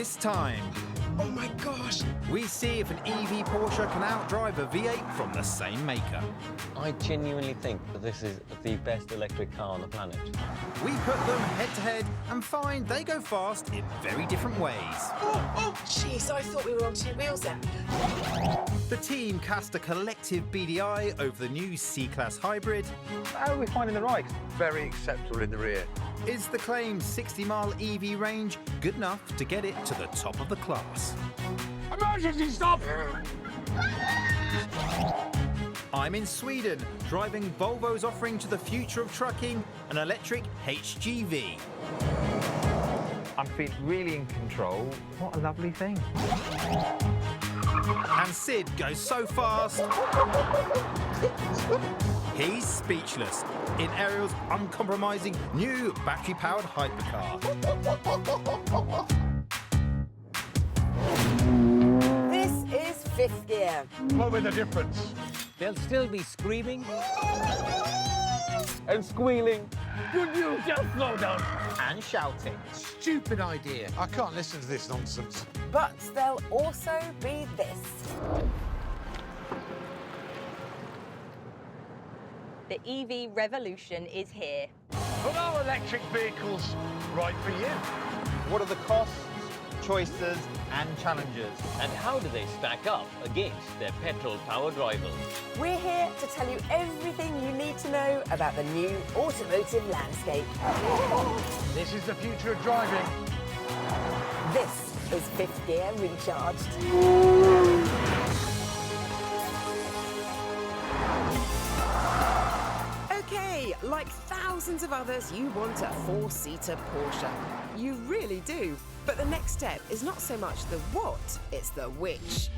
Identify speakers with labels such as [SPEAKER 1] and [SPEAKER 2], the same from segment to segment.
[SPEAKER 1] This time,
[SPEAKER 2] Oh my gosh!
[SPEAKER 1] we see if an EV Porsche can outdrive a V8 from the same maker.
[SPEAKER 3] I genuinely think that this is the best electric car on the planet.
[SPEAKER 1] We put them head-to-head and find they go fast in very different ways.
[SPEAKER 2] Oh, jeez, I thought we were on two wheels then.
[SPEAKER 1] The team cast a collective BDI over the new C-Class hybrid.
[SPEAKER 4] How are we finding the ride? Very acceptable in the rear.
[SPEAKER 1] Is the claimed 60-mile EV range good enough to get it to the top of the class?
[SPEAKER 4] Emergency stop!
[SPEAKER 1] I'm in Sweden, driving Volvo's offering to the future of trucking, an electric HGV.
[SPEAKER 4] I'm feeling really in control. What a lovely thing.
[SPEAKER 1] And Sid goes so fast, he's speechless in Ariel's uncompromising new battery-powered hypercar.
[SPEAKER 5] This is fifth gear.
[SPEAKER 4] What with the difference?
[SPEAKER 3] They'll still be screaming and squealing. Could you just slow down?
[SPEAKER 1] And shouting.
[SPEAKER 6] Stupid idea. I can't listen to this nonsense.
[SPEAKER 5] But there'll also be this.
[SPEAKER 7] The EV revolution is here.
[SPEAKER 4] But are electric vehicles right for you?
[SPEAKER 1] What are the costs, choices, and challenges?
[SPEAKER 3] And how do they stack up against their petrol-powered rivals?
[SPEAKER 5] We're here to tell you everything you need to know about the new automotive landscape.
[SPEAKER 4] This is the future of driving.
[SPEAKER 5] This is fifth gear recharged. Okay, like thousands of others, you want a four-seater Porsche. You really do. But the next step is not so much the what, it's the which.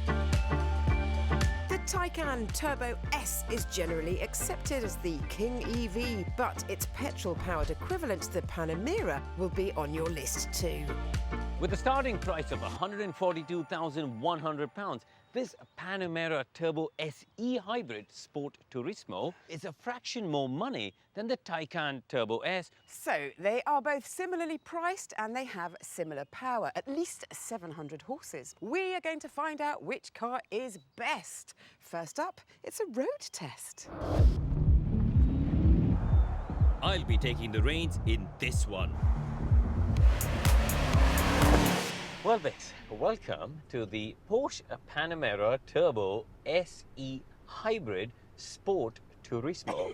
[SPEAKER 5] The Taycan Turbo S is generally accepted as the king EV, but its petrol-powered equivalent to the Panamera will be on your list too.
[SPEAKER 3] With a starting price of £142,100, this Panamera Turbo SE Hybrid Sport Turismo is a fraction more money than the Taycan Turbo S.
[SPEAKER 5] So they are both similarly priced and they have similar power, at least 700 horses. We are going to find out which car is best. First up, it's a road test.
[SPEAKER 3] I'll be taking the reins in this one. Well, Bex, welcome to the Porsche Panamera Turbo SE Hybrid Sport Turismo.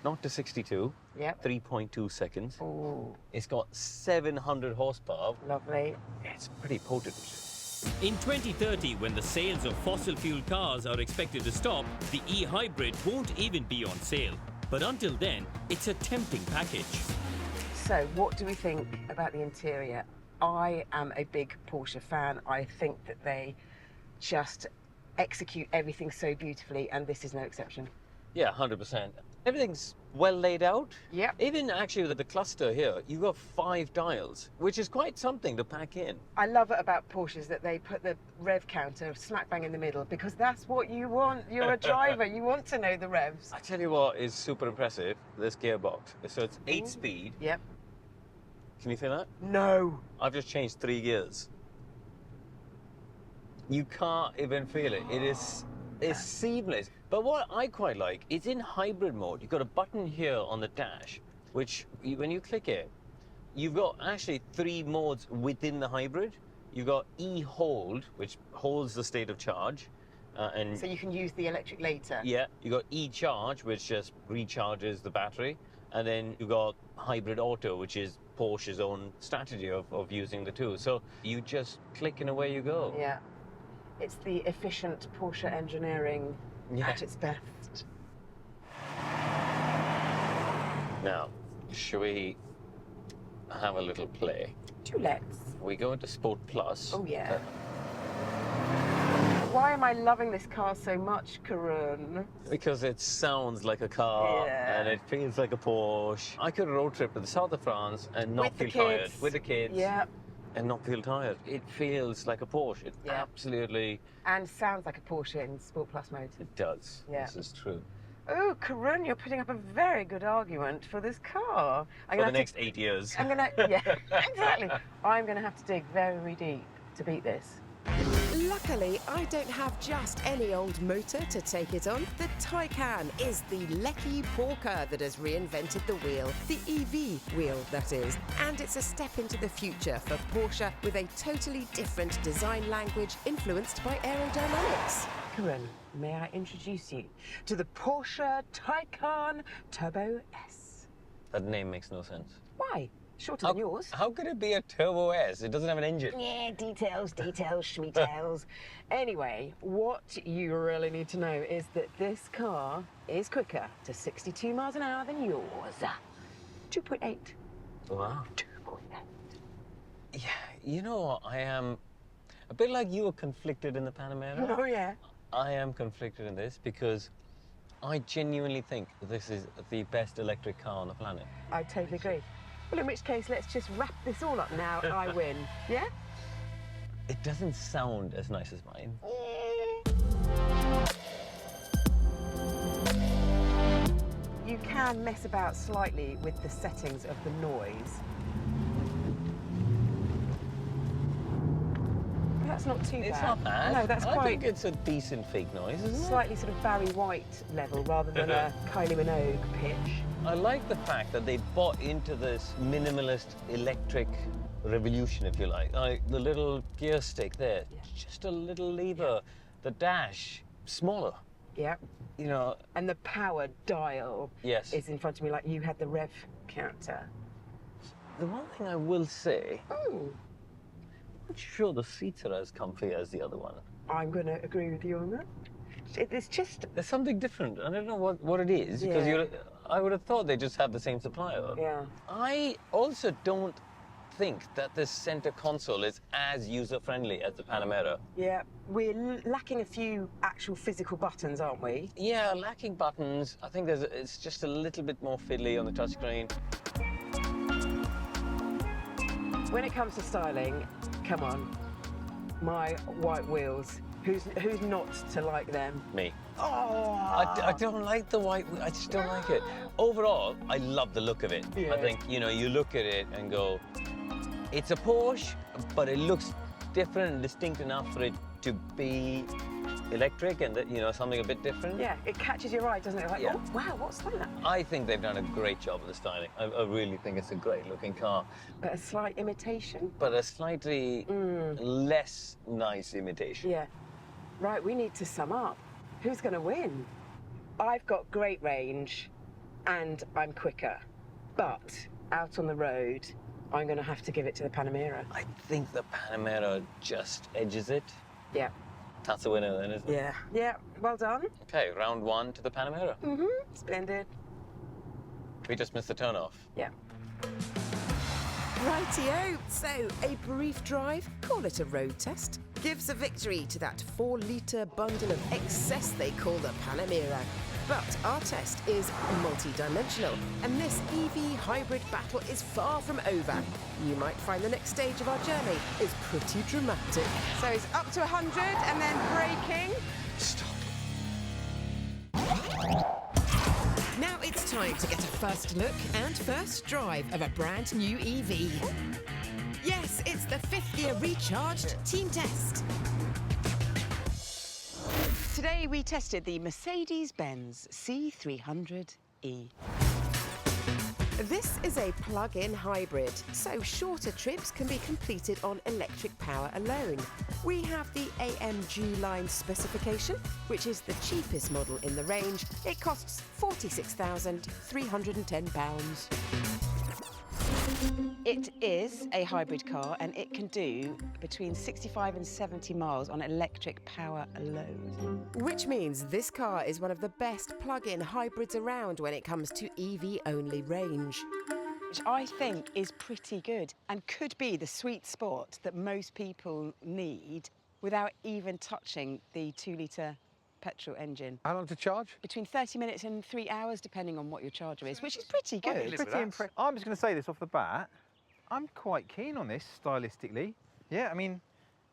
[SPEAKER 3] Not to 62,
[SPEAKER 5] Yep.
[SPEAKER 3] 3.2 seconds.
[SPEAKER 5] Ooh,
[SPEAKER 3] It's got 700 horsepower.
[SPEAKER 5] lovely.
[SPEAKER 3] It's pretty potent. In 2030, when the sales of fossil fuel cars are expected to stop, the e-hybrid won't even be on sale. But until then, it's a tempting package.
[SPEAKER 5] So what do we think about the interior? I am a big Porsche fan. I think that they just execute everything so beautifully, and this is no exception.
[SPEAKER 3] Yeah, 100%. Everything's well laid out.
[SPEAKER 5] Yep.
[SPEAKER 3] Even actually with the cluster here, you've got 5 dials, which is quite something to pack in.
[SPEAKER 5] I love it about Porsches that they put the rev counter smack bang in the middle, because that's what you want. You're a driver, you want to know the revs.
[SPEAKER 3] I tell you what is super impressive, this gearbox. So it's 8-speed.
[SPEAKER 5] Yep.
[SPEAKER 3] Can you feel that?
[SPEAKER 5] No.
[SPEAKER 3] I've just changed 3 gears. You can't even feel it. It's seamless. But what I quite like, it's in hybrid mode. You've got a button here on the dash, which when you click it, you've got actually 3 modes within the hybrid. You've got E-Hold, which holds the state of charge. And
[SPEAKER 5] So you can use the electric later.
[SPEAKER 3] yeah, you got E-Charge, which just recharges the battery. And then you got Hybrid Auto, which is Porsche's own strategy of using the two. So you just click and away you go.
[SPEAKER 5] Yeah. It's the efficient Porsche engineering at its best.
[SPEAKER 3] Now, should we have a little play?
[SPEAKER 5] Do let's.
[SPEAKER 3] We go into Sport Plus.
[SPEAKER 5] Oh, yeah. Why am I loving this car so much, Karun?
[SPEAKER 3] Because it sounds like a car and it feels like a Porsche. I could road trip to the south of France and not feel tired. With the kids.
[SPEAKER 5] Yeah.
[SPEAKER 3] And not feel tired. It feels like a Porsche. It absolutely...
[SPEAKER 5] And sounds like a Porsche in Sport Plus mode.
[SPEAKER 3] It does.
[SPEAKER 5] Yeah.
[SPEAKER 3] This is true.
[SPEAKER 5] Oh, Karun, you're putting up a very good argument for this car.
[SPEAKER 3] For the next 8 years.
[SPEAKER 5] I'm gonna, yeah, exactly. I'm gonna have to dig very deep to beat this. Luckily, I don't have just any old motor to take it on. The Taycan is the lecky porker that has reinvented the wheel. The EV wheel, that is. And it's a step into the future for Porsche with a totally different design language influenced by aerodynamics. Karun, may I introduce you to the Porsche Taycan Turbo S?
[SPEAKER 3] That name makes no sense.
[SPEAKER 5] Why? Shorter than yours.
[SPEAKER 3] How could it be a Turbo S? It doesn't have an engine.
[SPEAKER 5] Yeah, details, schmeetails. Anyway, what you really need to know is that this car is quicker to 62 miles an hour than yours. 2.8.
[SPEAKER 3] Wow.
[SPEAKER 5] 2.8.
[SPEAKER 3] Yeah, you know, I am a bit like you were conflicted in the Panamera.
[SPEAKER 5] Oh, yeah.
[SPEAKER 3] I am conflicted in this because I genuinely think this is the best electric car on the planet.
[SPEAKER 5] I totally agree. Well, in which case, let's just wrap this all up now. I win. Yeah?
[SPEAKER 3] It doesn't sound as nice as mine.
[SPEAKER 5] You can mess about slightly with the settings of the noise. That's not too bad.
[SPEAKER 3] It's not bad.
[SPEAKER 5] No, that's
[SPEAKER 3] I
[SPEAKER 5] quite
[SPEAKER 3] think it's a decent fake noise, isn't it?
[SPEAKER 5] slightly sort of Barry White level rather than a Kylie Minogue pitch.
[SPEAKER 3] I like the fact that they bought into this minimalist electric revolution, if you like. Like the little gear stick there, just a little lever. The dash, smaller.
[SPEAKER 5] Yeah.
[SPEAKER 3] You know.
[SPEAKER 5] And the power dial
[SPEAKER 3] Yes.
[SPEAKER 5] is in front of me like you had the rev counter.
[SPEAKER 3] The one thing I will say,
[SPEAKER 5] Oh,
[SPEAKER 3] I'm not sure the seats are as comfy as the other one.
[SPEAKER 5] I'm going to agree with you on that. It's just,
[SPEAKER 3] There's something different. I don't know what it is, because
[SPEAKER 5] Yeah.
[SPEAKER 3] I would have thought they just have the same supplier.
[SPEAKER 5] yeah.
[SPEAKER 3] I also don't think that this center console is as user-friendly as the Panamera.
[SPEAKER 5] Yeah, we're lacking a few actual physical buttons, aren't we?
[SPEAKER 3] Yeah, lacking buttons. I think it's just a little bit more fiddly on the touchscreen.
[SPEAKER 5] When it comes to styling, come on, my white wheels. Who's not to like them?
[SPEAKER 3] Me.
[SPEAKER 5] Oh!
[SPEAKER 3] I don't like the white. I just don't like it. Overall, I love the look of it.
[SPEAKER 5] Yeah.
[SPEAKER 3] I think, you know, you look at it and go, it's a Porsche, but it looks different and distinct enough for it to be electric and, you know, something a bit different.
[SPEAKER 5] Yeah, it catches your eye, doesn't it? Like,
[SPEAKER 3] Yeah.
[SPEAKER 5] oh, wow, what's that?
[SPEAKER 3] I think they've done a great job of the styling. I really think it's a great looking car,
[SPEAKER 5] But a slight imitation.
[SPEAKER 3] but a slightly less nice imitation.
[SPEAKER 5] Yeah. Right, we need to sum up. Who's going to win? I've got great range and I'm quicker. But out on the road, I'm going to have to give it to the Panamera.
[SPEAKER 3] I think the Panamera just edges it.
[SPEAKER 5] Yeah.
[SPEAKER 3] That's the winner then, isn't it?
[SPEAKER 5] Yeah. Yeah, well done.
[SPEAKER 3] Okay, round one to the Panamera.
[SPEAKER 5] Mm-hmm. Splendid.
[SPEAKER 3] We just missed the turn-off.
[SPEAKER 5] Yeah.
[SPEAKER 8] Rightio, so a brief drive, call it a road test, gives a victory to that 4-litre bundle of excess they call the Panamera. But our test is multi-dimensional, and this EV hybrid battle is far from over. You might find the next stage of our journey is pretty dramatic.
[SPEAKER 5] So it's up to 100 and then braking.
[SPEAKER 3] Stop.
[SPEAKER 8] Now it's time to get a first look and first drive of a brand new EV. Yes, it's the 5th gear recharged team test.
[SPEAKER 5] Today we tested the Mercedes-Benz C300E.
[SPEAKER 8] This is a plug-in hybrid, so shorter trips can be completed on electric power alone. We have the AMG line specification, which is the cheapest model in the range. It costs £46,310.
[SPEAKER 5] It is a hybrid car and it can do between 65 and 70 miles on electric power alone.
[SPEAKER 8] Which means this car is one of the best plug-in hybrids around when it comes to EV-only range.
[SPEAKER 5] Which I think is pretty good and could be the sweet spot that most people need without even touching the 2-litre petrol engine.
[SPEAKER 4] How long to charge?
[SPEAKER 5] Between 30 minutes and 3 hours, depending on what your charger is, which is pretty good.
[SPEAKER 4] Pretty impressive. I'm just going to say this off the bat. I'm quite keen on this stylistically. Yeah, I mean,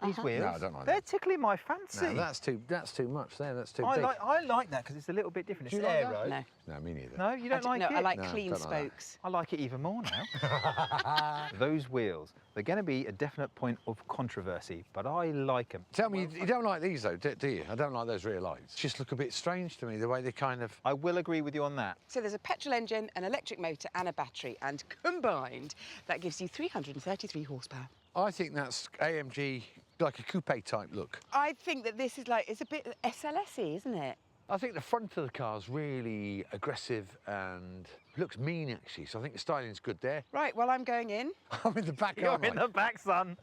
[SPEAKER 1] These wheels.
[SPEAKER 6] No, I don't like
[SPEAKER 1] They're
[SPEAKER 6] that.
[SPEAKER 1] tickling my fancy.
[SPEAKER 6] No, that's too much there. That's too
[SPEAKER 1] I
[SPEAKER 6] big.
[SPEAKER 1] like that because it's a little bit different.
[SPEAKER 6] Do
[SPEAKER 1] It's
[SPEAKER 6] you like
[SPEAKER 1] aero.
[SPEAKER 6] that?
[SPEAKER 2] No.
[SPEAKER 6] No, me neither.
[SPEAKER 1] No, you don't like it?
[SPEAKER 2] I like
[SPEAKER 6] No,
[SPEAKER 2] clean
[SPEAKER 6] don't like that.
[SPEAKER 2] spokes.
[SPEAKER 1] I like it even more now. Those wheels, they're going to be a definite point of controversy, but I like them.
[SPEAKER 6] Tell me, you don't like these though, do you? I don't like those rear lights. Just look a bit strange to me, the way they kind of...
[SPEAKER 1] I will agree with you on that.
[SPEAKER 2] So there's a petrol engine, an electric motor and a battery, and combined, that gives you 333 horsepower.
[SPEAKER 6] I think that's AMG, like a coupe type look.
[SPEAKER 2] I think that this is like, it's a bit SLS-y, isn't it?
[SPEAKER 6] I think the front of the car's really aggressive and looks mean, actually, so I think the styling's good there.
[SPEAKER 2] Right, well, I'm going in.
[SPEAKER 6] I'm in the back,
[SPEAKER 1] You're
[SPEAKER 6] aren't I?
[SPEAKER 1] in the back, son.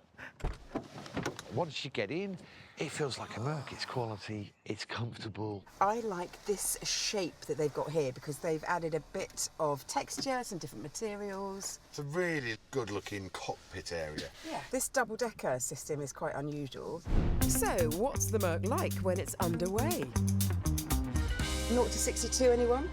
[SPEAKER 6] Once you get in, it feels like a Merc. It's quality, it's comfortable.
[SPEAKER 2] I like this shape that they've got here because they've added a bit of texture, some different materials.
[SPEAKER 6] It's a really good-looking cockpit area.
[SPEAKER 2] Yeah. This double-decker system is quite unusual.
[SPEAKER 8] So, what's the Merc like when it's underway?
[SPEAKER 2] 0 to 62, anyone?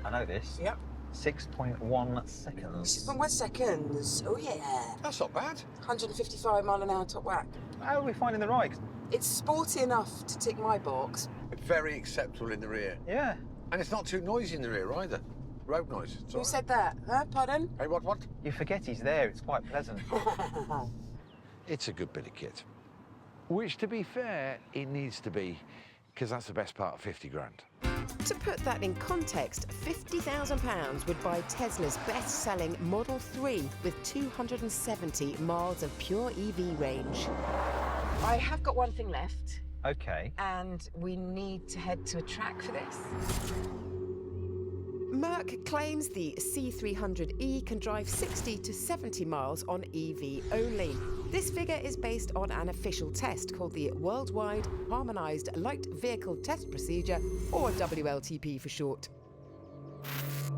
[SPEAKER 1] I know this.
[SPEAKER 2] Yep.
[SPEAKER 1] 6.1 seconds.
[SPEAKER 2] 6.1 seconds. Oh, yeah.
[SPEAKER 6] That's not bad.
[SPEAKER 2] 155 mile an hour top whack.
[SPEAKER 1] How are we finding the ride?
[SPEAKER 2] It's sporty enough to tick my box.
[SPEAKER 6] Very acceptable in the rear.
[SPEAKER 1] Yeah.
[SPEAKER 6] And it's not too noisy in the rear either. Road noise. It's all
[SPEAKER 2] Who
[SPEAKER 6] right.
[SPEAKER 2] said that? Huh? Pardon?
[SPEAKER 6] Hey, what?
[SPEAKER 1] You forget he's there. It's quite pleasant.
[SPEAKER 6] It's a good bit of kit. Which, to be fair, it needs to be, because that's the best part of 50 grand.
[SPEAKER 8] To put that in context, £50,000 would buy Tesla's best-selling Model 3 with 270 miles of pure EV range.
[SPEAKER 2] I have got one thing left,
[SPEAKER 1] Okay.
[SPEAKER 2] and we need to head to a track for this.
[SPEAKER 8] Merc claims the C300E can drive 60 to 70 miles on EV only. This figure is based on an official test called the Worldwide Harmonised Light Vehicle Test Procedure, or WLTP for short.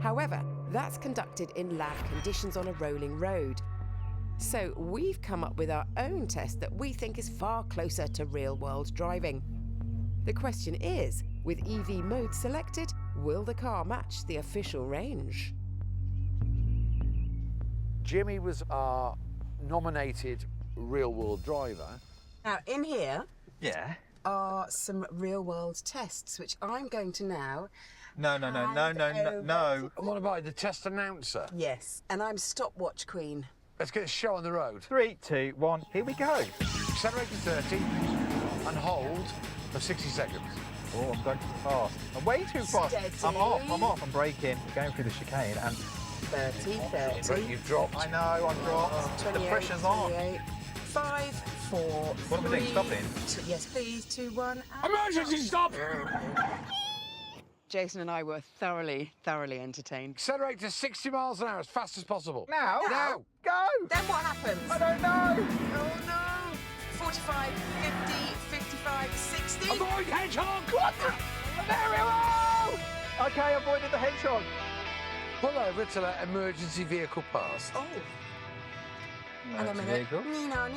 [SPEAKER 8] However, that's conducted in lab conditions on a rolling road. So we've come up with our own test that we think is far closer to real-world driving. The question is, with EV mode selected, will the car match the official range?
[SPEAKER 6] Jimmy was our nominated real-world driver.
[SPEAKER 2] Now, in here
[SPEAKER 1] Yeah.
[SPEAKER 2] are some real-world tests, which I'm going to now...
[SPEAKER 1] No.
[SPEAKER 6] And what about the test announcer?
[SPEAKER 2] Yes, and I'm stopwatch queen.
[SPEAKER 6] Let's get a show on the road.
[SPEAKER 1] 3, 2, 1. Here we go.
[SPEAKER 6] Accelerate to 30 and hold for 60 seconds.
[SPEAKER 1] Oh, I'm going too fast. I'm way too fast.
[SPEAKER 2] Steady.
[SPEAKER 1] I'm off. I'm braking. We're going through the chicane and
[SPEAKER 2] 30, 30.
[SPEAKER 6] But you've dropped.
[SPEAKER 1] I know, I've dropped.
[SPEAKER 2] 28,
[SPEAKER 1] The pressure's on.
[SPEAKER 2] 28. 5, 4,
[SPEAKER 1] What am I doing?
[SPEAKER 2] 3,
[SPEAKER 1] Stopping?
[SPEAKER 2] 2, yes, please, 2, 1.
[SPEAKER 6] Emergency stop!
[SPEAKER 2] Jason and I were thoroughly entertained.
[SPEAKER 6] Accelerate to 60 miles an hour as fast as possible.
[SPEAKER 1] Now?
[SPEAKER 6] Now!
[SPEAKER 1] Go!
[SPEAKER 2] Then what happens?
[SPEAKER 1] I don't know.
[SPEAKER 2] Oh no! 45, 50, 55, 60.
[SPEAKER 6] Avoid hedgehog!
[SPEAKER 1] What the? There we go! Okay, avoided the hedgehog.
[SPEAKER 6] Pull over to let emergency vehicle pass.
[SPEAKER 2] Oh. Hang on a minute.
[SPEAKER 1] Vehicle.
[SPEAKER 2] Nino.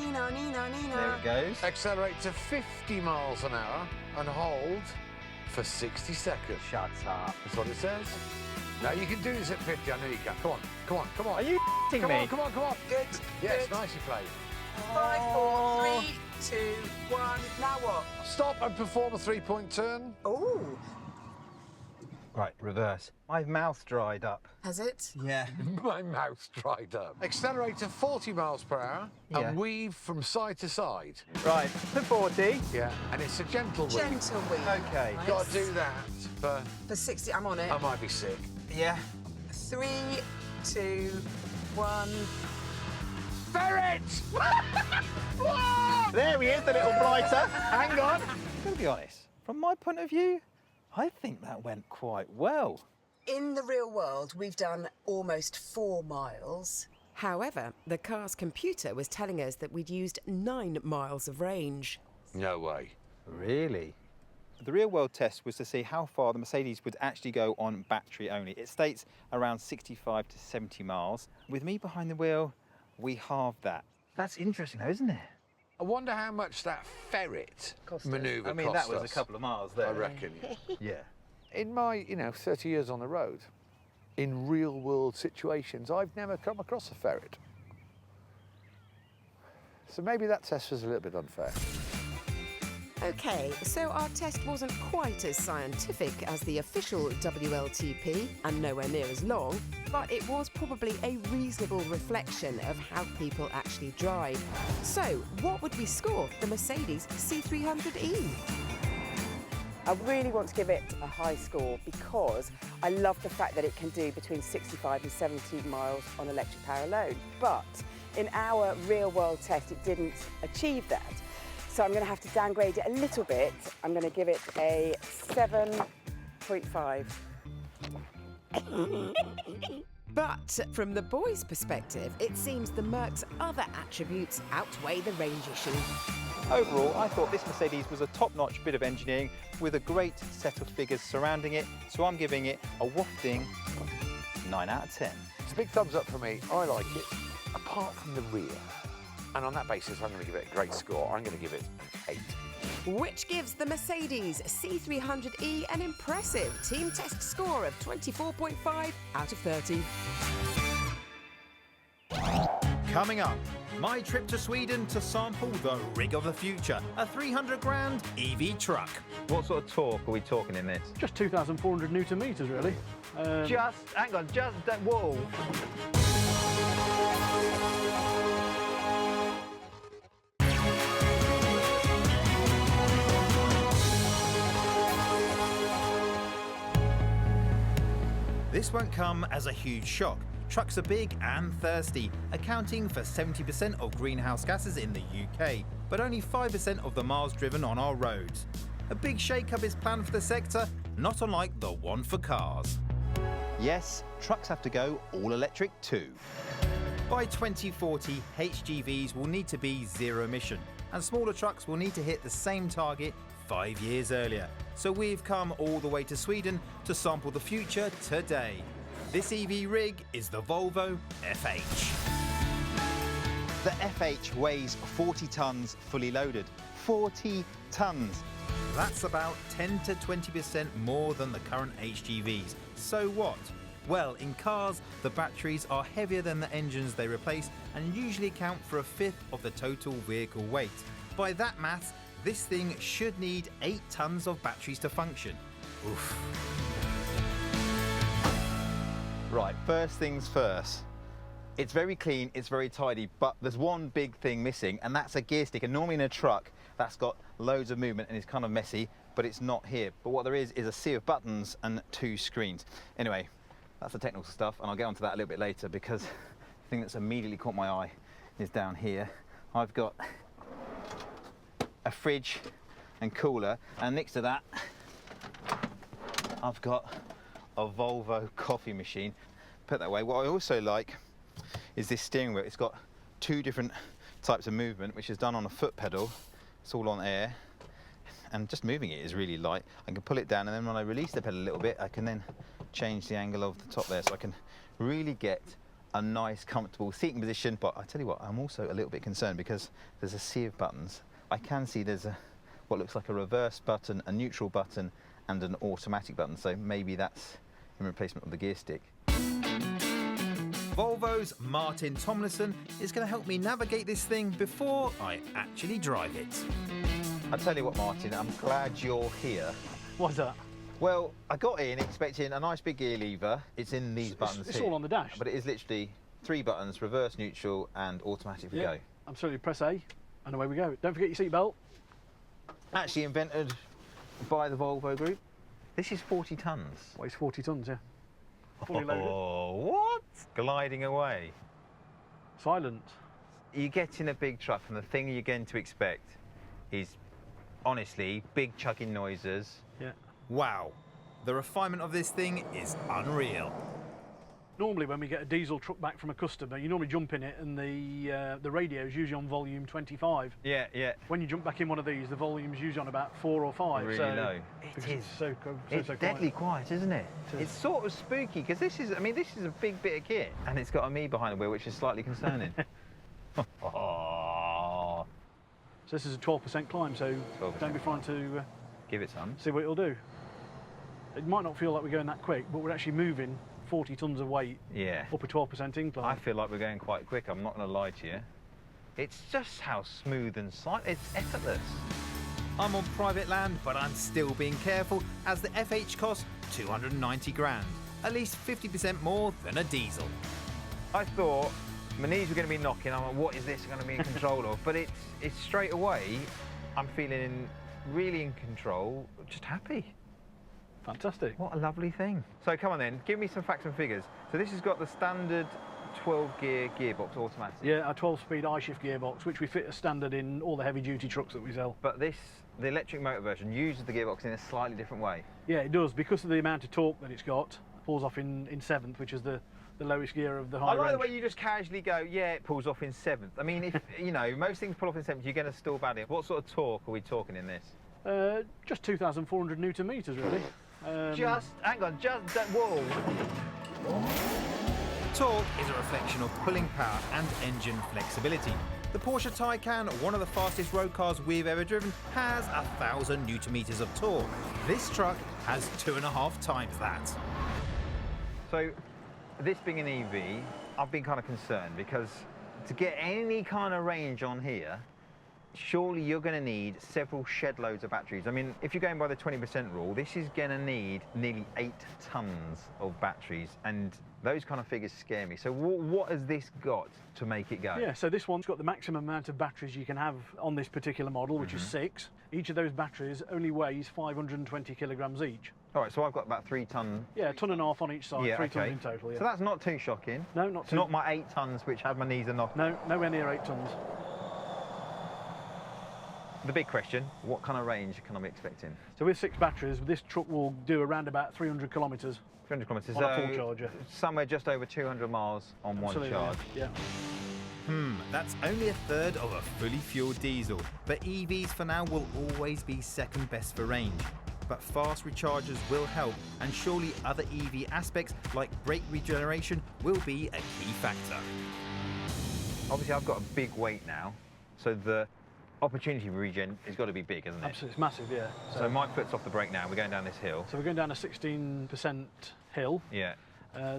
[SPEAKER 1] There it goes.
[SPEAKER 6] Accelerate to 50 miles an hour and hold for 60 seconds.
[SPEAKER 1] Shut up.
[SPEAKER 6] That's what it says. Now you can do this at 50. I know you can. Come on.
[SPEAKER 1] Are you
[SPEAKER 6] Come
[SPEAKER 1] me?
[SPEAKER 6] on.
[SPEAKER 2] Good.
[SPEAKER 6] Yes,
[SPEAKER 2] good.
[SPEAKER 6] nicely played.
[SPEAKER 2] 5, 4, 3, 2, 1. Now what?
[SPEAKER 6] Stop and perform a 3-point turn.
[SPEAKER 2] Oh,
[SPEAKER 1] Right, reverse. My mouth dried up.
[SPEAKER 2] has it?
[SPEAKER 1] Yeah.
[SPEAKER 6] My mouth dried up. Accelerate to 40 miles per hour
[SPEAKER 1] Yeah.
[SPEAKER 6] and weave from side to side.
[SPEAKER 1] Right, to 40.
[SPEAKER 6] Yeah, and it's a gentle weave.
[SPEAKER 2] Gentle wheel.
[SPEAKER 1] Okay.
[SPEAKER 2] Nice.
[SPEAKER 6] Got to do that for...
[SPEAKER 2] For 60, I'm on it.
[SPEAKER 6] I might be sick.
[SPEAKER 1] Yeah.
[SPEAKER 2] 3, 2, 1.
[SPEAKER 6] Ferret!
[SPEAKER 1] There he is, the little blighter. Hang on. To be honest, from my point of view, I think that went quite well.
[SPEAKER 2] In the real world, we've done almost 4 miles.
[SPEAKER 8] However, the car's computer was telling us that we'd used 9 miles of range.
[SPEAKER 6] No way.
[SPEAKER 1] Really? The real world test was to see how far the Mercedes would actually go on battery only. It states around 65 to 70 miles. With me behind the wheel, we halved that. That's interesting though, isn't it?
[SPEAKER 6] I wonder how much that ferret manoeuvre
[SPEAKER 1] I mean,
[SPEAKER 6] cost
[SPEAKER 1] that was
[SPEAKER 6] us.
[SPEAKER 1] a couple of miles there.
[SPEAKER 6] I reckon.
[SPEAKER 1] Yeah.
[SPEAKER 6] In my, 30 years on the road, in real world situations, I've never come across a ferret. So maybe that test was a little bit unfair.
[SPEAKER 8] OK, so our test wasn't quite as scientific as the official WLTP and nowhere near as long, but it was probably a reasonable reflection of how people actually drive. So, what would we score the Mercedes C300E?
[SPEAKER 2] I really want to give it a high score because I love the fact that it can do between 65 and 70 miles on electric power alone. But in our real world test, it didn't achieve that. So I'm going to have to downgrade it a little bit. I'm going to give it a 7.5.
[SPEAKER 8] But from the boys' perspective, it seems the Merc's other attributes outweigh the range issue.
[SPEAKER 1] Overall, I thought this Mercedes was a top-notch bit of engineering with a great set of figures surrounding it, so I'm giving it a wafting 9 out of 10.
[SPEAKER 6] It's a big thumbs up for me. I like it, apart from the rear. And on that basis, I'm going to give it a great score. I'm going to give it an 8.
[SPEAKER 8] Which gives the Mercedes C300E an impressive team test score of 24.5 out of 30.
[SPEAKER 9] Coming up, my trip to Sweden to sample the rig of the future, a 300 grand EV truck.
[SPEAKER 4] What sort of torque are we talking in this?
[SPEAKER 10] Just 2,400 newton meters, really.
[SPEAKER 4] Hang on, whoa.
[SPEAKER 9] This won't come as a huge shock. Trucks are big and thirsty, accounting for 70% of greenhouse gases in the UK, but only 5% of the miles driven on our roads. A big shake-up is planned for the sector, not unlike the one for cars.
[SPEAKER 1] Yes, trucks have to go all electric too.
[SPEAKER 9] By 2040, HGVs will need to be zero emission, and smaller trucks will need to hit the same target 5 years earlier. So we've come all the way to Sweden to sample the future today. This EV rig is the Volvo FH.
[SPEAKER 1] The FH weighs 40 tonnes fully loaded. 40 tonnes.
[SPEAKER 9] That's about 10 to 20% more than the current HGVs. So what? Well, in cars, the batteries are heavier than the engines they replace and usually account for a fifth of the total vehicle weight. By that maths, this thing should need 8 tonnes of batteries to function. Oof.
[SPEAKER 1] Right, first things first. It's very clean, it's very tidy, but there's one big thing missing, and that's a gear stick. And normally in a truck, that's got loads of movement and it's kind of messy, but it's not here. But what there is a sea of buttons and 2 screens. Anyway, that's the technical stuff, and I'll get onto that a little bit later because the thing that's immediately caught my eye is down here. I've got a fridge and cooler, and next to that, I've got a Volvo coffee machine. Put that way. What I also like is this steering wheel. It's got 2 different types of movement, which is done on a foot pedal. It's all on air, and just moving it is really light. I can pull it down, and then when I release the pedal a little bit, I can then change the angle of the top there, so I can really get a nice, comfortable seating position. But I tell you what, I'm also a little bit concerned because there's a sea of buttons. I can see there's what looks like a reverse button, a neutral button, and an automatic button. So maybe that's in replacement of the gear stick.
[SPEAKER 9] Volvo's Martin Tomlinson is going to help me navigate this thing before I actually drive it.
[SPEAKER 1] I tell you what, Martin, I'm glad you're here.
[SPEAKER 10] What's that?
[SPEAKER 1] Well, I got in expecting a nice big gear lever. It's in these buttons
[SPEAKER 10] It's
[SPEAKER 1] here.
[SPEAKER 10] all on the dash.
[SPEAKER 1] But it is literally 3 buttons, reverse, neutral, and automatic for go.
[SPEAKER 10] Absolutely. Press A, and away we go. Don't forget your seatbelt.
[SPEAKER 1] Actually invented by the Volvo Group. This is 40 tonnes.
[SPEAKER 10] Weighs 40 tonnes, yeah. Fully loaded.
[SPEAKER 4] Oh, what? Gliding away.
[SPEAKER 10] Silent.
[SPEAKER 4] You get in a big truck and the thing you're going to expect is, honestly, big chugging noises.
[SPEAKER 10] Yeah.
[SPEAKER 9] Wow, the refinement of this thing is unreal.
[SPEAKER 10] Normally when we get a diesel truck back from a customer, you normally jump in it and the radio is usually on volume 25.
[SPEAKER 4] Yeah, yeah.
[SPEAKER 10] When you jump back in one of these, the volume's usually on about 4 or 5.
[SPEAKER 4] Really
[SPEAKER 10] so
[SPEAKER 4] low.
[SPEAKER 10] Because
[SPEAKER 4] It is.
[SPEAKER 10] it's so
[SPEAKER 4] It's deadly quiet, isn't it?
[SPEAKER 10] It is.
[SPEAKER 4] It's sort of spooky because this is, I mean, this is a big bit of kit, and it's got a me behind the wheel, which is slightly concerning. Oh,
[SPEAKER 10] So this is a 12% climb, so
[SPEAKER 4] 12%.
[SPEAKER 10] don't be frightened to
[SPEAKER 4] give it some.
[SPEAKER 10] see what it'll do. It might not feel like we're going that quick, but we're actually moving 40 tonnes of weight
[SPEAKER 4] Yeah.
[SPEAKER 10] up a 12% incline.
[SPEAKER 4] I feel like we're going quite quick. I'm not going to lie to you. It's just how smooth and silent. It's effortless.
[SPEAKER 9] I'm on private land, but I'm still being careful as the FH costs 290 grand, at least 50% more than a diesel.
[SPEAKER 4] I thought my knees were going to be knocking. I'm like, what is this going to be in control of? But it's straight away, I'm feeling really in control, just happy.
[SPEAKER 10] Fantastic.
[SPEAKER 4] What a lovely thing. So come on then, give me some facts and figures. So this has got the standard 12-gear gearbox automatic.
[SPEAKER 10] Yeah, a 12-speed I-shift gearbox, which we fit as standard in all the heavy-duty trucks that we sell.
[SPEAKER 4] But this, the electric motor version, uses the gearbox in a slightly different way.
[SPEAKER 10] Yeah, it does, because of the amount of torque that it's got. It pulls off in 7th, which is the lowest gear of the high
[SPEAKER 4] I like
[SPEAKER 10] range.
[SPEAKER 4] the way you just casually go, yeah, it pulls off in 7th. I mean, if, you know, most things pull off in 7th, you're going to still bad it. What sort of torque are we talking in this?
[SPEAKER 10] Just 2,400 newton meters, really.
[SPEAKER 4] Hang on, whoa.
[SPEAKER 9] Torque is a reflection of pulling power and engine flexibility. The Porsche Taycan, one of the fastest road cars we've ever driven, has 1,000 newton meters of torque. This truck has 2.5 times that.
[SPEAKER 4] So, this being an EV, I've been kind of concerned because to get any kind of range on here, surely you're going to need several shed loads of batteries. I mean, if you're going by the 20% rule, this is going to need nearly 8 tons of batteries, and those kind of figures scare me. So what has this got to make it go?
[SPEAKER 10] Yeah, so this one's got the maximum amount of batteries you can have on this particular model, which is 6. Each of those batteries only weighs 520 kilograms each.
[SPEAKER 4] All right, so I've got about 3 ton.
[SPEAKER 10] Yeah, 1.5 tons on each side,
[SPEAKER 4] yeah,
[SPEAKER 10] 3
[SPEAKER 4] okay.
[SPEAKER 10] tons in total, yeah.
[SPEAKER 4] So that's not too shocking.
[SPEAKER 10] No, not
[SPEAKER 4] it's
[SPEAKER 10] too.
[SPEAKER 4] Not my 8 tons, which had my knees are knocked.
[SPEAKER 10] No, nowhere near 8 tons.
[SPEAKER 4] The big question, what kind of range can I be expecting?
[SPEAKER 10] So with 6 batteries, this truck will do around about 300 kilometres.
[SPEAKER 4] 300 kilometres.
[SPEAKER 10] On a full charger.
[SPEAKER 4] Somewhere just over 200 miles on
[SPEAKER 10] Absolutely,
[SPEAKER 4] one charge.
[SPEAKER 10] Yeah.
[SPEAKER 9] That's only a third of a fully fueled diesel, but EVs for now will always be second best for range. But fast rechargers will help, and surely other EV aspects like brake regeneration will be a key factor.
[SPEAKER 4] Obviously I've got a big weight now, so the opportunity for regen has got to be big, hasn't it?
[SPEAKER 10] Absolutely, it's massive, yeah.
[SPEAKER 4] So my foot's off the brake now, we're going down this hill.
[SPEAKER 10] So we're going down a 16% hill.
[SPEAKER 4] Yeah.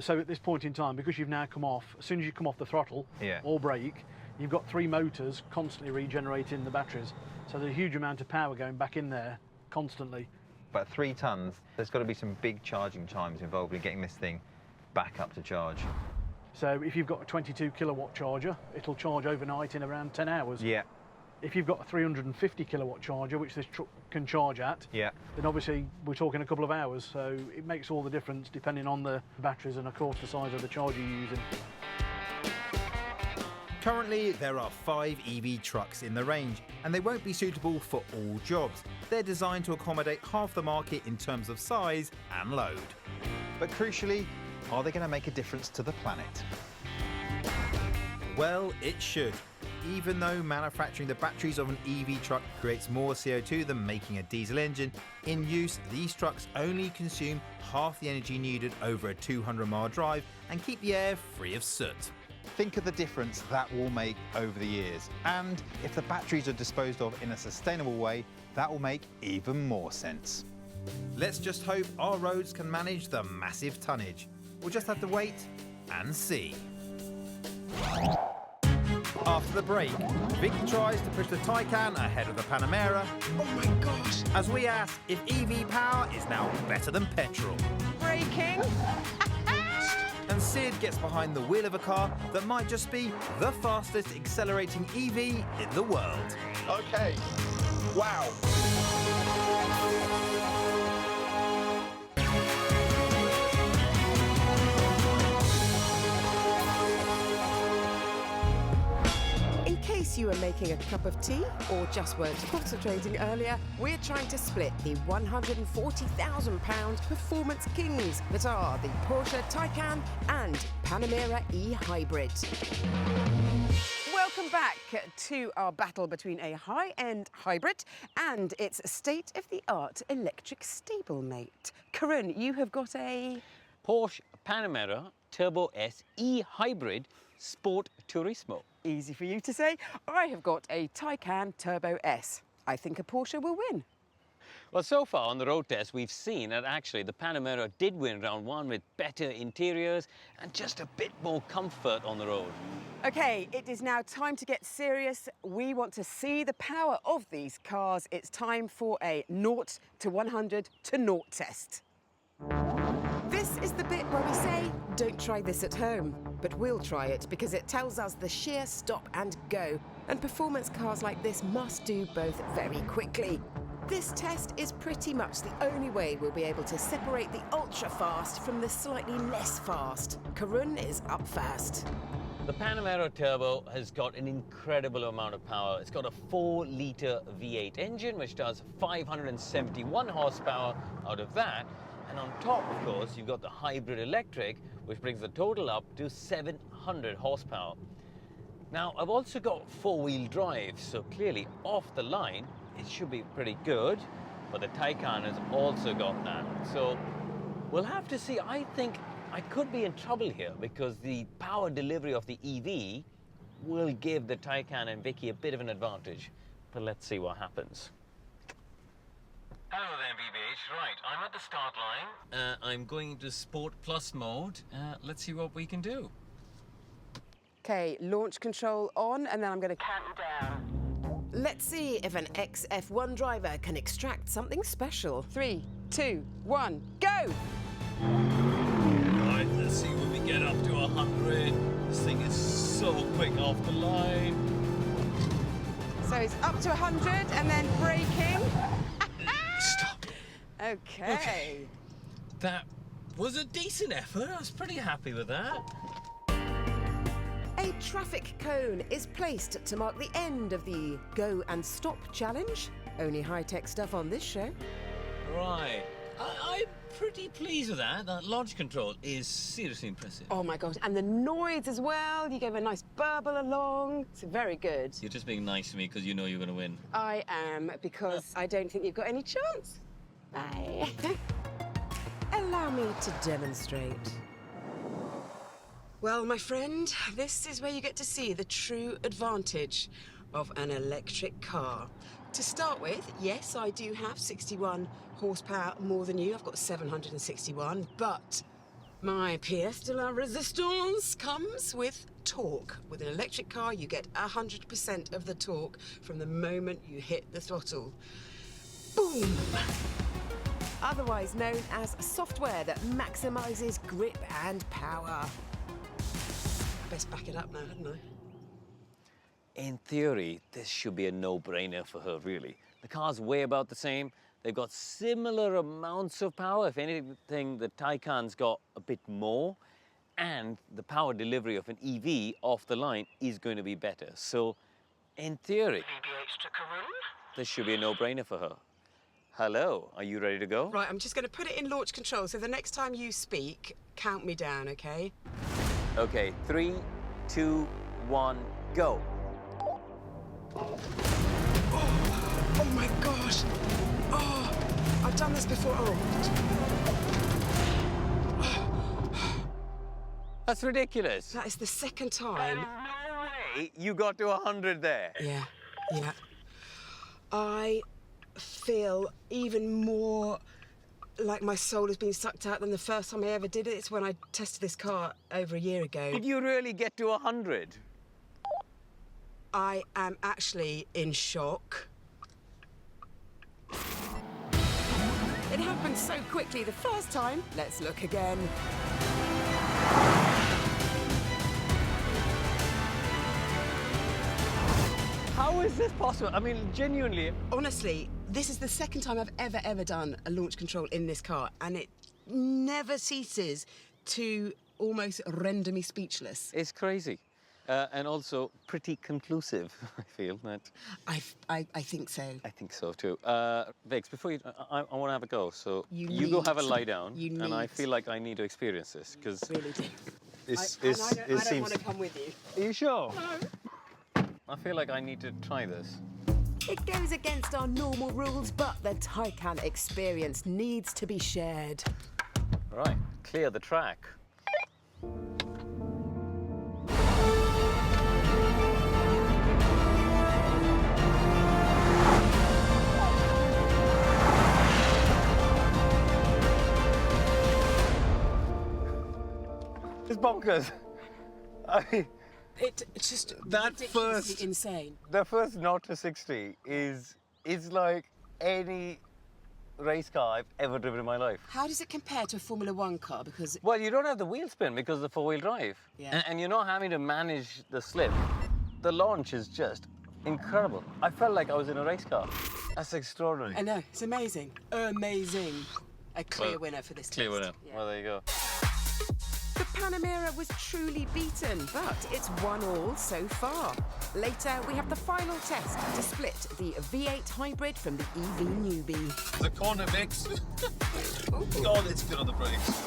[SPEAKER 10] So at this point in time, because you've now come off, as soon as you come off the throttle or brake, you've got 3 motors constantly regenerating the batteries. So there's a huge amount of power going back in there constantly.
[SPEAKER 4] But 3 tons, there's got to be some big charging times involved in getting this thing back up to charge.
[SPEAKER 10] So if you've got a 22 kilowatt charger, it'll charge overnight in around 10 hours.
[SPEAKER 4] Yeah.
[SPEAKER 10] If you've got a 350 kilowatt charger, which this truck can charge at, then obviously we're talking a couple of hours. So it makes all the difference depending on the batteries and of course the size of the charger you're using.
[SPEAKER 9] Currently, there are 5 EV trucks in the range, and they won't be suitable for all jobs. They're designed to accommodate half the market in terms of size and load.
[SPEAKER 1] But crucially, are they going to make a difference to the planet?
[SPEAKER 9] Well, it should. Even though manufacturing the batteries of an EV truck creates more CO2 than making a diesel engine, in use, these trucks only consume half the energy needed over a 200-mile drive and keep the air free of soot.
[SPEAKER 1] Think of the difference that will make over the years. And if the batteries are disposed of in a sustainable way, that will make even more sense.
[SPEAKER 9] Let's just hope our roads can manage the massive tonnage. We'll just have to wait and see. After the break, Vicky tries to push the Taycan ahead of the Panamera.
[SPEAKER 5] Oh my gosh!
[SPEAKER 9] As we ask if EV power is now better than petrol.
[SPEAKER 2] Braking.
[SPEAKER 9] And Sid gets behind the wheel of a car that might just be the fastest accelerating EV in the world.
[SPEAKER 1] Okay. Wow.
[SPEAKER 8] In case you were making a cup of tea or just weren't concentrating earlier, we're trying to split the £140,000 performance kings that are the Porsche Taycan and Panamera e-Hybrid.
[SPEAKER 2] Welcome back to our battle between a high-end hybrid and its state-of-the-art electric stablemate. Karun, you have got a...
[SPEAKER 3] Porsche Panamera Turbo S e-Hybrid Sport Turismo.
[SPEAKER 2] Easy for you to say. I have got a Taycan Turbo S. I think a Porsche will win.
[SPEAKER 3] Well, so far on the road test, we've seen that actually the Panamera did win round one with better interiors and just a bit more comfort on the road.
[SPEAKER 2] Okay, it is now time to get serious. We want to see the power of these cars. It's time for a 0 to 100 to 0 test.
[SPEAKER 8] This is the bit where we say, don't try this at home. But we'll try it because it tells us the sheer stop and go. And performance cars like this must do both very quickly. This test is pretty much the only way we'll be able to separate the ultra-fast from the slightly less fast. Karun is up first.
[SPEAKER 3] The Panamera Turbo has got an incredible amount of power. It's got a 4-litre V8 engine, which does 571 horsepower out of that. And on top, of course, you've got the hybrid electric, which brings the total up to 700 horsepower. Now, I've also got 4-wheel drive, so clearly off the line, it should be pretty good. But the Taycan has also got that. So we'll have to see. I think I could be in trouble here because the power delivery of the EV will give the Taycan and Vicky a bit of an advantage. But let's see what happens. Hello there, BBH. Right, I'm at the start line. I'm going into Sport Plus mode. Let's see what we can do.
[SPEAKER 2] Okay, launch control on, and then I'm going to count down.
[SPEAKER 8] Let's see if an ex-F1 driver can extract something special.
[SPEAKER 2] 3, 2, 1, go!
[SPEAKER 3] Right, let's see when we get up to 100. This thing is so quick off the line.
[SPEAKER 2] So it's up to 100 and then braking.
[SPEAKER 3] Stop.
[SPEAKER 2] Okay.
[SPEAKER 3] That was a decent effort. I was pretty happy with that.
[SPEAKER 8] A traffic cone is placed to mark the end of the Go and Stop challenge. Only high-tech stuff on this show.
[SPEAKER 3] Right. I'm pretty pleased with that. That launch control is seriously impressive.
[SPEAKER 2] Oh my gosh, and the noise as well. You gave a nice burble along. It's very good.
[SPEAKER 3] You're just being nice to me because you know you're going to win.
[SPEAKER 2] I am, because I don't think you've got any chance. Bye.
[SPEAKER 8] Allow me to demonstrate.
[SPEAKER 2] Well, my friend, this is where you get to see the true advantage of an electric car. To start with, yes, I do have 61 horsepower more than you. I've got 761, but my pièce de la résistance comes with torque. With an electric car, you get 100% of the torque from the moment you hit the throttle. Boom!
[SPEAKER 8] Otherwise known as software that maximizes grip and power.
[SPEAKER 2] I best back it up now, hadn't I?
[SPEAKER 3] In theory, this should be a no-brainer for her, really. The car's way about the same. They've got similar amounts of power. If anything, the Taycan's got a bit more. And the power delivery of an EV off the line is going to be better. So, in theory, this should be a no-brainer for her. Hello, are you ready to go?
[SPEAKER 2] Right, I'm just going to put it in launch control, so the next time you speak, count me down, okay?
[SPEAKER 3] Okay, 3, 2, 1, go.
[SPEAKER 2] Oh my gosh! Oh, I've done this before.
[SPEAKER 3] That's ridiculous.
[SPEAKER 2] That is the second time.
[SPEAKER 3] No way you got to 100 there.
[SPEAKER 2] Yeah. I feel even more like my soul has been sucked out than the first time I ever did it. It's when I tested this car over a year ago.
[SPEAKER 3] Did you really get to 100?
[SPEAKER 2] I am actually in shock. It happened so quickly the first time. Let's look again.
[SPEAKER 3] How is this possible? I mean, genuinely.
[SPEAKER 2] Honestly, this is the second time I've ever done a launch control in this car, and it never ceases to almost render me speechless.
[SPEAKER 3] It's crazy. And also pretty conclusive, I feel that.
[SPEAKER 2] I think so.
[SPEAKER 3] I think so too. Vix, before you, I want to have a go. So
[SPEAKER 2] You
[SPEAKER 3] go have a
[SPEAKER 2] need
[SPEAKER 3] lie down,
[SPEAKER 2] you
[SPEAKER 3] and I
[SPEAKER 2] need
[SPEAKER 3] feel like I need to experience this because
[SPEAKER 2] really do.
[SPEAKER 3] it
[SPEAKER 2] I don't
[SPEAKER 3] seems.
[SPEAKER 2] want to come with you.
[SPEAKER 3] Are you sure?
[SPEAKER 2] No.
[SPEAKER 3] I feel like I need to try this.
[SPEAKER 8] It goes against our normal rules, but the Taycan experience needs to be shared.
[SPEAKER 3] Right, clear the track. is bonkers. I mean,
[SPEAKER 8] It's just
[SPEAKER 3] that
[SPEAKER 8] ridiculously
[SPEAKER 3] first
[SPEAKER 8] insane.
[SPEAKER 3] the first 0 to 60 is like any race car I've ever driven in my life.
[SPEAKER 8] How does it compare to a Formula One car? Because
[SPEAKER 3] Well, you don't have the wheel spin because of the four-wheel drive.
[SPEAKER 8] Yeah.
[SPEAKER 3] And you're not having to manage the slip. The launch is just incredible. I felt like I was in a race car. That's extraordinary.
[SPEAKER 8] I know, it's amazing. Amazing. A clear
[SPEAKER 3] Well,
[SPEAKER 8] winner for this
[SPEAKER 3] Clear
[SPEAKER 8] test.
[SPEAKER 3] winner.
[SPEAKER 8] Yeah.
[SPEAKER 3] Well, there you go.
[SPEAKER 5] The Panamera was truly beaten, but it's 1-1 so far. Later, we have the final test to split the V8 hybrid from the EV newbie.
[SPEAKER 11] The corner mix. God, it's good on the brakes.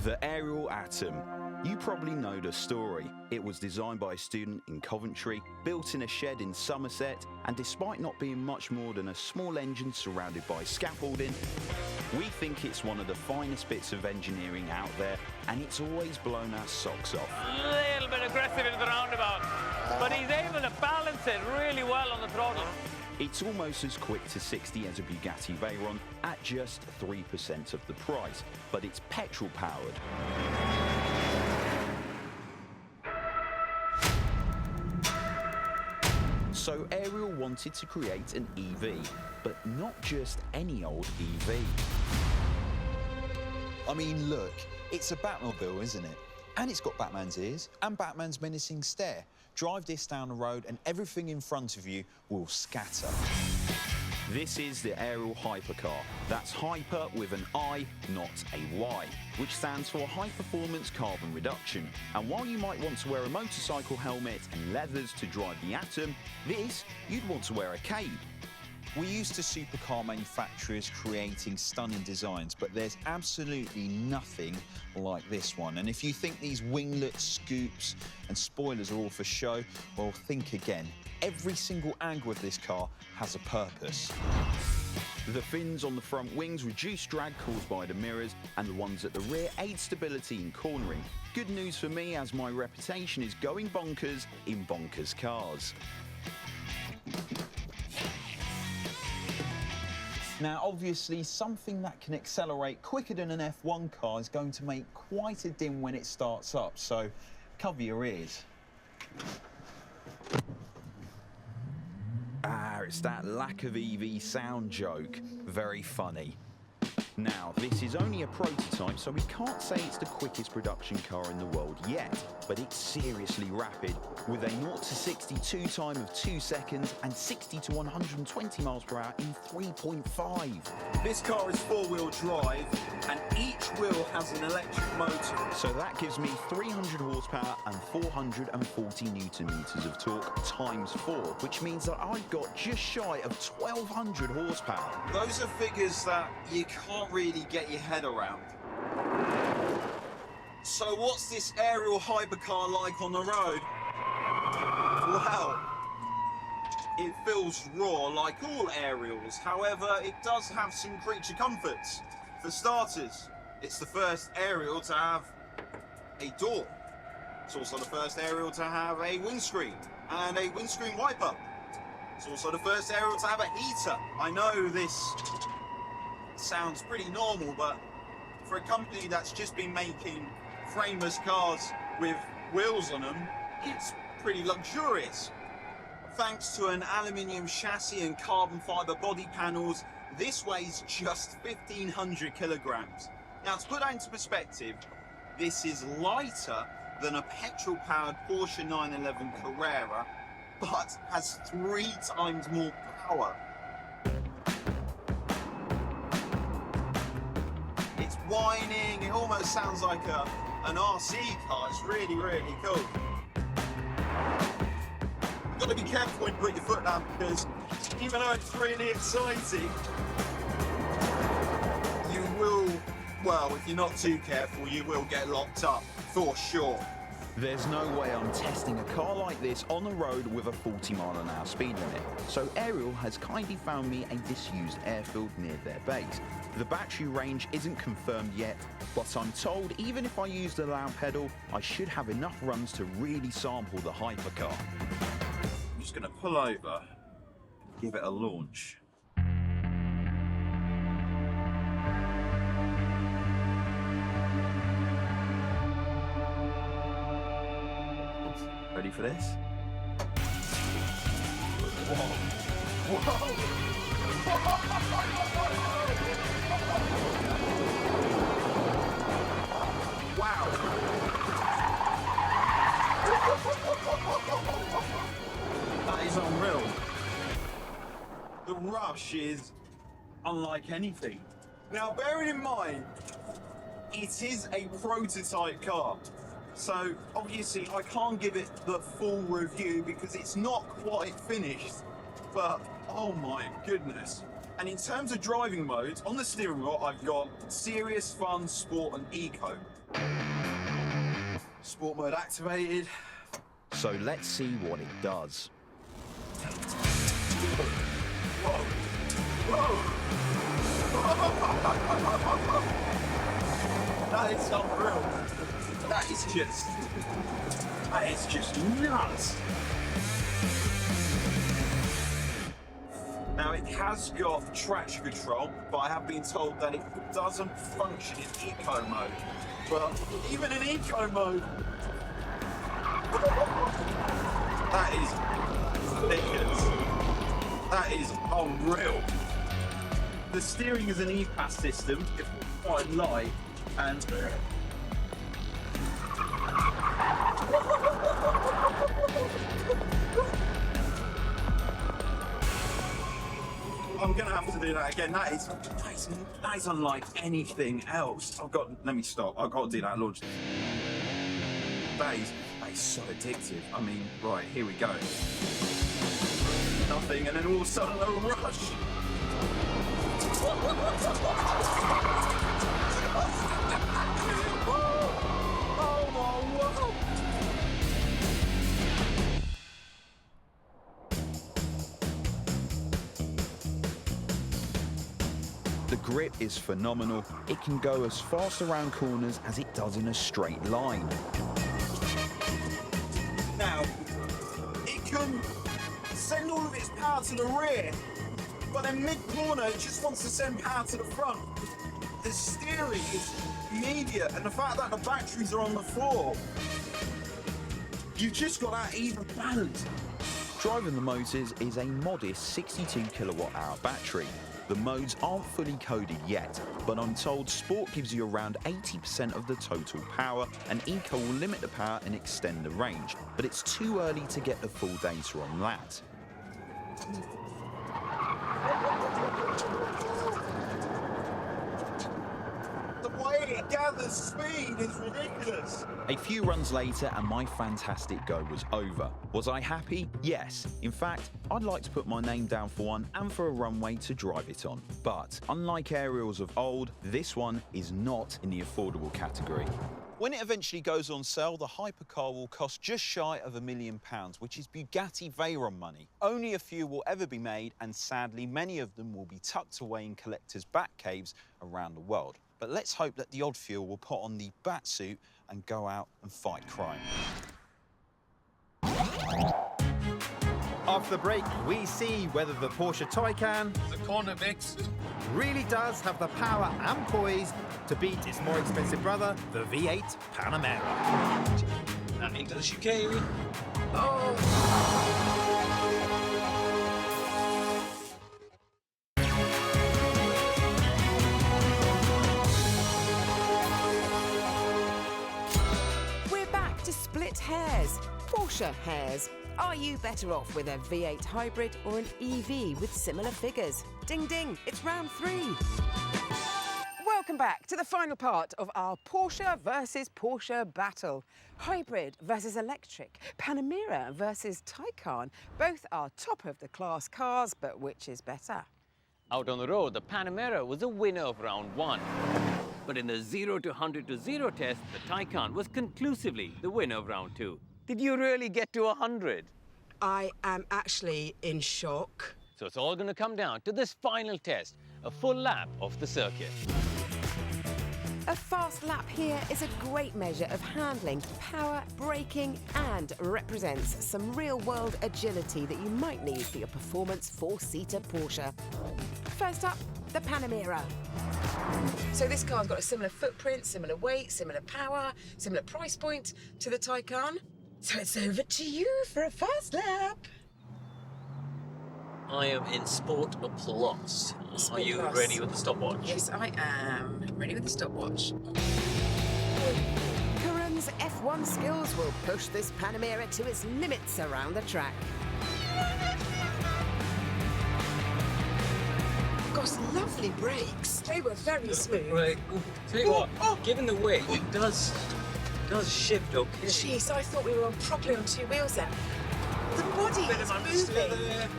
[SPEAKER 12] The Ariel Atom. You probably know the story. It was designed by a student in Coventry, built in a shed in Somerset, and despite not being much more than a small engine surrounded by scaffolding, we think it's one of the finest bits of engineering out there, and it's always blown our socks off.
[SPEAKER 3] A little bit aggressive in the roundabout, but he's able to balance it really well on the throttle.
[SPEAKER 12] It's almost as quick to 60 as a Bugatti Veyron at just 3% of the price, but it's petrol powered. So Ariel wanted to create an EV, but not just any old EV.
[SPEAKER 11] I mean, look, it's a Batmobile, isn't it? And it's got Batman's ears and Batman's menacing stare. Drive this down the road and everything in front of you will scatter.
[SPEAKER 12] This is the Ariel hypercar. That's hyper with an I, not a Y, which stands for high performance carbon reduction. And while you might want to wear a motorcycle helmet and leathers to drive the Atom, this you'd want to wear a cape.
[SPEAKER 11] We're used to supercar manufacturers creating stunning designs, but there's absolutely nothing like this one. And if you think these winglets, scoops and spoilers are all for show, well, think again. Every single angle of this car has a purpose.
[SPEAKER 12] The fins on the front wings reduce drag caused by the mirrors, and the ones at the rear aid stability in cornering. Good news for me, as my reputation is going bonkers in bonkers cars.
[SPEAKER 11] Now, obviously, something that can accelerate quicker than an F1 car is going to make quite a din when it starts up, so cover your ears.
[SPEAKER 12] It's that lack of EV sound joke. Very funny. Now, this is only a prototype, so we can't say it's the quickest production car in the world yet, but it's seriously rapid, with a 0 to 62 time of 2 seconds and 60 to 120 miles per hour in 3.5.
[SPEAKER 11] This car is four-wheel drive, and each wheel has an electric motor.
[SPEAKER 12] So that gives me 300 horsepower and 440 newton meters of torque times 4, which means that I've got just shy of 1,200 horsepower.
[SPEAKER 11] Those are figures that you can't really get your head around. So what's this Ariel hypercar like on the road? Well, it feels raw like all Ariels. However, it does have some creature comforts. For starters, it's the first Ariel to have a door. It's also the first Ariel to have a windscreen and a windscreen wiper. It's also the first Ariel to have a heater. I know this sounds pretty normal, but for a company that's just been making frameless cars with wheels on them, it's pretty luxurious. Thanks to an aluminium chassis and carbon fiber body panels, this weighs just 1,500 kilograms. Now, to put that into perspective, this is lighter than a petrol-powered Porsche 911 Carrera, but has 3 times more power. It's whining, it almost sounds like an RC car. It's really, really cool. You've got to be careful when you put your foot down, because even though it's really exciting, you will, well, if you're not too careful, you will get locked up, for sure.
[SPEAKER 12] There's no way I'm testing a car like this on the road with a 40-mile-an-hour speed limit, so Ariel has kindly found me a disused airfield near their base. The battery range isn't confirmed yet, but I'm told even if I use the loud pedal, I should have enough runs to really sample the hypercar.
[SPEAKER 11] I'm just going to pull over, give it a launch. Ready for this? Wow! That is unreal. The rush is unlike anything. Now, bearing in mind, it is a prototype car. So, obviously, I can't give it the full review because it's not quite finished. But, oh my goodness. And in terms of driving modes, on the steering wheel, I've got serious, fun, sport, and eco. Sport mode activated.
[SPEAKER 12] So let's see what it does.
[SPEAKER 11] Whoa! Whoa! That is unreal. That is just nuts. Now, it has got traction control, but I have been told that it doesn't function in eco mode. But even in eco mode, that is ridiculous. That is unreal. The steering is an e-pass system, it's quite light, and I'm gonna have to do that again. That is unlike anything else. Let me stop. I've got to do that launch. That is so addictive. I mean, right, here we go. Nothing, and then all of a sudden a rush. Oh my word.
[SPEAKER 12] The grip is phenomenal. It can go as fast around corners as it does in a straight line.
[SPEAKER 11] Now, it can send all of its power to the rear, but then mid-corner, it just wants to send power to the front. The steering is immediate, and the fact that the batteries are on the floor, you've just got that even balance.
[SPEAKER 12] Driving the motors is a modest 62 kilowatt-hour battery. The modes aren't fully coded yet, but I'm told Sport gives you around 80% of the total power, and Eco will limit the power and extend the range, but it's too early to get the full data on that.
[SPEAKER 11] The way it gathers speed is ridiculous.
[SPEAKER 12] A few runs later and my fantastic go was over. Was I happy? Yes. In fact, I'd like to put my name down for one and for a runway to drive it on. But unlike Ariels of old, this one is not in the affordable category. When it eventually goes on sale, the hypercar will cost just shy of £1 million, which is Bugatti Veyron money. Only a few will ever be made, and sadly, many of them will be tucked away in collectors' bat caves around the world. But let's hope that the odd few will put on the bat suit and go out and fight crime.
[SPEAKER 9] After the break, we see whether the Porsche Taycan,
[SPEAKER 13] the corner mix,
[SPEAKER 9] really does have the power and poise to beat its more expensive brother, the V8 Panamera.
[SPEAKER 13] That English UK.
[SPEAKER 8] We're back to split hairs, Porsche hairs. Are you better off with a V8 hybrid or an EV with similar figures? Ding ding, it's round 3. Welcome back to the final part of our Porsche versus Porsche battle. Hybrid versus electric, Panamera versus Taycan. Both are top of the class cars, but which is better?
[SPEAKER 3] Out on the road, the Panamera was a winner of round 1. But in the 0 to 100 to 0 test, the Taycan was conclusively the winner of round 2. Did you really get to 100?
[SPEAKER 8] I am actually in shock.
[SPEAKER 3] So it's all going to come down to this final test, a full lap of the circuit.
[SPEAKER 8] A fast lap here is a great measure of handling, power, braking, and represents some real-world agility that you might need for your performance 4-seater Porsche. First up, the Panamera. So this car's got a similar footprint, similar weight, similar power, similar price point to the Taycan. So it's over to you for a fast lap.
[SPEAKER 3] I am in Sport Plus.
[SPEAKER 8] Sport
[SPEAKER 3] Are you
[SPEAKER 8] Plus.
[SPEAKER 3] ready with the stopwatch?
[SPEAKER 8] Yes, I am. Ready with the stopwatch.
[SPEAKER 5] Curran's F1 skills will push this Panamera to its limits around the track.
[SPEAKER 8] Gosh, lovely brakes. They were very smooth.
[SPEAKER 3] Right. Tell you what, given the weight, it does shift okay.
[SPEAKER 8] Jeez, I thought we were properly on two wheels then. The body is moving.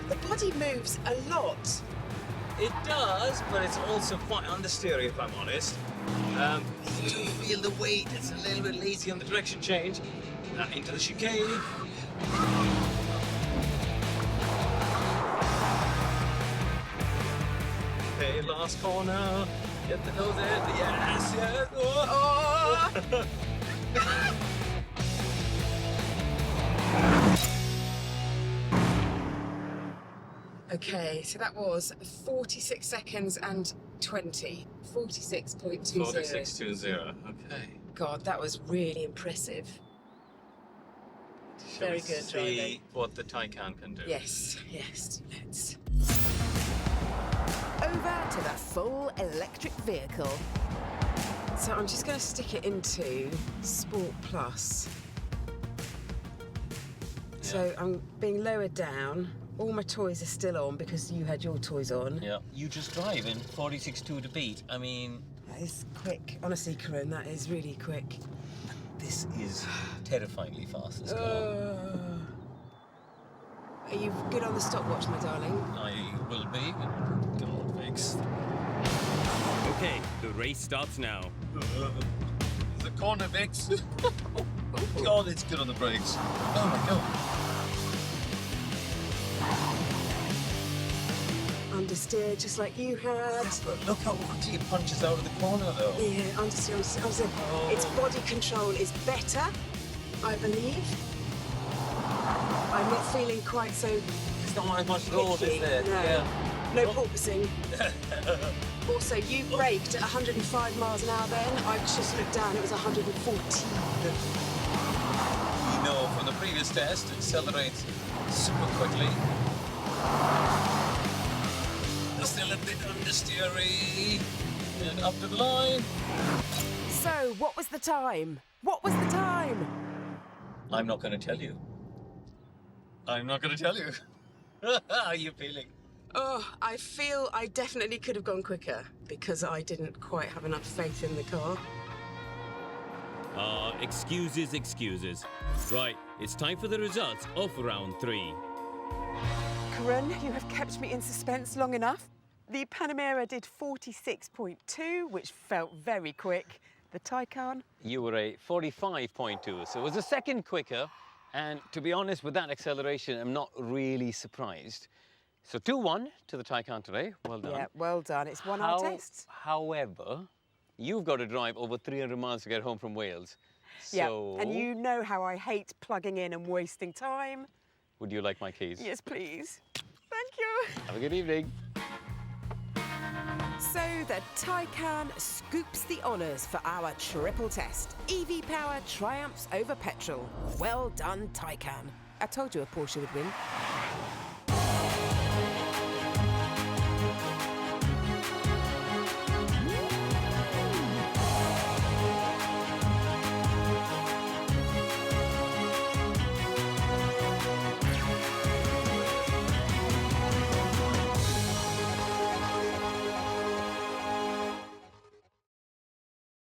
[SPEAKER 8] The body moves a lot.
[SPEAKER 3] It does, but it's also quite understeery, if I'm honest. You do feel the weight. It's a little bit lazy on the direction change. And into the chicane. Okay, last corner. Get the nose in. Yes, yes. Oh.
[SPEAKER 8] Okay, so that was 46 seconds and 20. 46.20.
[SPEAKER 3] 46.20. Okay.
[SPEAKER 8] God, that was really impressive.
[SPEAKER 3] Shall
[SPEAKER 8] Very
[SPEAKER 3] we
[SPEAKER 8] good
[SPEAKER 3] see
[SPEAKER 8] driving.
[SPEAKER 3] what the Taycan can do?
[SPEAKER 8] Yes, let's.
[SPEAKER 5] Over to the full electric vehicle.
[SPEAKER 8] So I'm just going to stick it into Sport Plus. So I'm being lowered down. All my toys are still on because you had your toys on.
[SPEAKER 3] Yeah. You just drive in 46.2 to beat. I mean...
[SPEAKER 8] That is quick. Honestly, Corinne, that is really quick.
[SPEAKER 3] This is terrifyingly fast, this car.
[SPEAKER 8] Are you good on the stopwatch, my darling?
[SPEAKER 3] I will be. Come on, Vix.
[SPEAKER 14] Okay, the race starts now.
[SPEAKER 13] The corner, Vix. Oh, God, it's good on the brakes. Oh, my God.
[SPEAKER 8] Understeer, just like you had.
[SPEAKER 3] Yes, but look how quickly it punches out of the corner, though.
[SPEAKER 8] Yeah, understeer. Its body control is better, I believe. I'm not feeling quite so...
[SPEAKER 3] There's not as much road, is there?
[SPEAKER 8] No.
[SPEAKER 3] Yeah.
[SPEAKER 8] No porpoising. Also, you braked at 105 miles an hour then. I just looked down, it was 114.
[SPEAKER 3] You know from the previous test, it accelerates super quickly. Still a bit understeery. And up to the line.
[SPEAKER 5] So, what was the time? What was the time?
[SPEAKER 3] I'm not going to tell you. I'm not going to tell you. How are you feeling?
[SPEAKER 8] Oh, I feel I definitely could have gone quicker because I didn't quite have enough faith in the car.
[SPEAKER 14] Excuses. Right, it's time for the results of round 3.
[SPEAKER 2] Corinne, you have kept me in suspense long enough. The Panamera did 46.2, which felt very quick. The Taycan?
[SPEAKER 3] You were a 45.2, so it was a second quicker. And to be honest, with that acceleration, I'm not really surprised. So 2-1 to the Taycan today. Well done.
[SPEAKER 2] Yeah, well done. It's won our test.
[SPEAKER 3] However, you've got to drive over 300 miles to get home from Wales. So...
[SPEAKER 2] Yeah, and you know how I hate plugging in and wasting time.
[SPEAKER 3] Would you like my keys?
[SPEAKER 2] Yes, please. Thank you.
[SPEAKER 3] Have a good evening.
[SPEAKER 5] So the Taycan scoops the honours for our triple test. EV power triumphs over petrol. Well done, Taycan. I told you a Porsche would win.